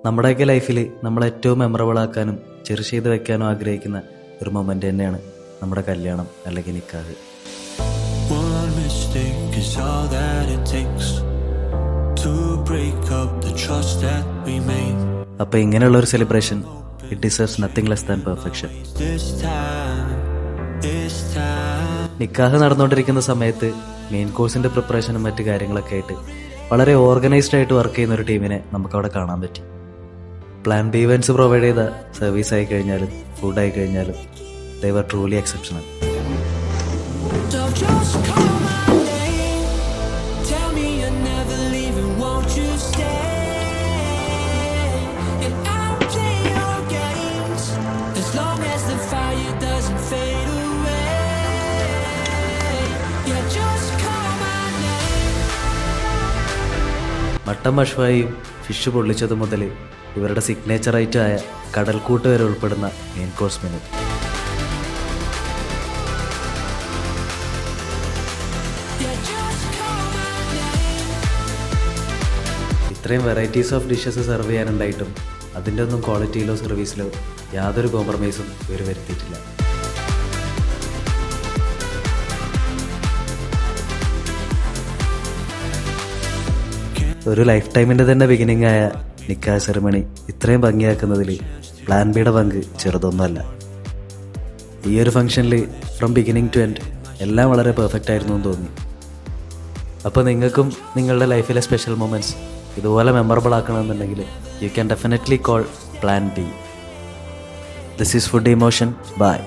നമ്മുടെയൊക്കെ ലൈഫിൽ നമ്മൾ ഏറ്റവും മെമ്മറബിൾ ആക്കാനും ചെറിഷ് ചെയ്ത് വെക്കാനും ആഗ്രഹിക്കുന്ന ഒരു മൊമെൻ്റ് തന്നെയാണ് നമ്മുടെ കല്യാണം അല്ലെങ്കിൽ നിക്കാഹ്. One mistake is all that it takes to break up the trust that we made. അപ്പോൾ ഇങ്ങനെയുള്ള ഒരു celebration it deserves nothing less than perfection. This time. നിക്കാഹ് നടന്നുകൊണ്ടിരിക്കുന്ന സമയത്ത് മെയിൻ കോഴ്സിൻ്റെ പ്രിപ്പറേഷനും മറ്റു കാര്യങ്ങളൊക്കെ ആയിട്ട് വളരെ ഓർഗനൈസ്ഡ് ആയിട്ട് വർക്ക് ചെയ്യുന്ന ഒരു ടീമിനെ നമുക്കവിടെ കാണാൻ പറ്റി. പ്ലാൻ ബി ഇവൻറ്റ്സ് പ്രൊവൈഡ് ചെയ്ത സർവീസ് ആയി കഴിഞ്ഞാലും ഫുഡ് ആയി കഴിഞ്ഞാലും ദേ വർ ട്രൂലി എക്സെപ്ഷണൽ. മട്ടൻ മഷ്വായും ഫിഷ് പൊള്ളിച്ചത് മുതൽ ഇവരുടെ സിഗ്നേച്ചർ ഐറ്റമായ കടൽക്കൂട്ട് വരെ ഉൾപ്പെടുന്ന മെയിൻ കോഴ്സ് മെനു. ഇത്രയും വെറൈറ്റീസ് ഓഫ് ഡിഷസ് സെർവ് ചെയ്യാനുണ്ടായിട്ടും അതിൻ്റെ ഒന്നും ക്വാളിറ്റിയിലോ സർവീസിലോ യാതൊരു കോംപ്രമൈസും ഇവർ വരുത്തിയിട്ടില്ല. ഒരു ലൈഫ് ടൈമിൻ്റെ തന്നെ ബിഗിനിങ് ആയ നിക്കാഹ് സെറിമണി ഇത്രയും ഭംഗിയാക്കുന്നതിൽ പ്ലാൻ ബിയുടെ പങ്ക് ചെറുതൊന്നുമല്ല. ഈ ഒരു ഫംഗ്ഷനിൽ ഫ്രം ബിഗിനിങ് ടു എൻഡ് എല്ലാം വളരെ പെർഫെക്റ്റ് ആയിരുന്നു എന്ന് തോന്നി. അപ്പോൾ നിങ്ങൾക്കും നിങ്ങളുടെ ലൈഫിലെ സ്പെഷ്യൽ മൊമെൻറ്റ്സ് ഇതുപോലെ മെമ്മറബിൾ ആക്കണമെന്നുണ്ടെങ്കിൽ you can definitely call plan B. This is food emotion. By.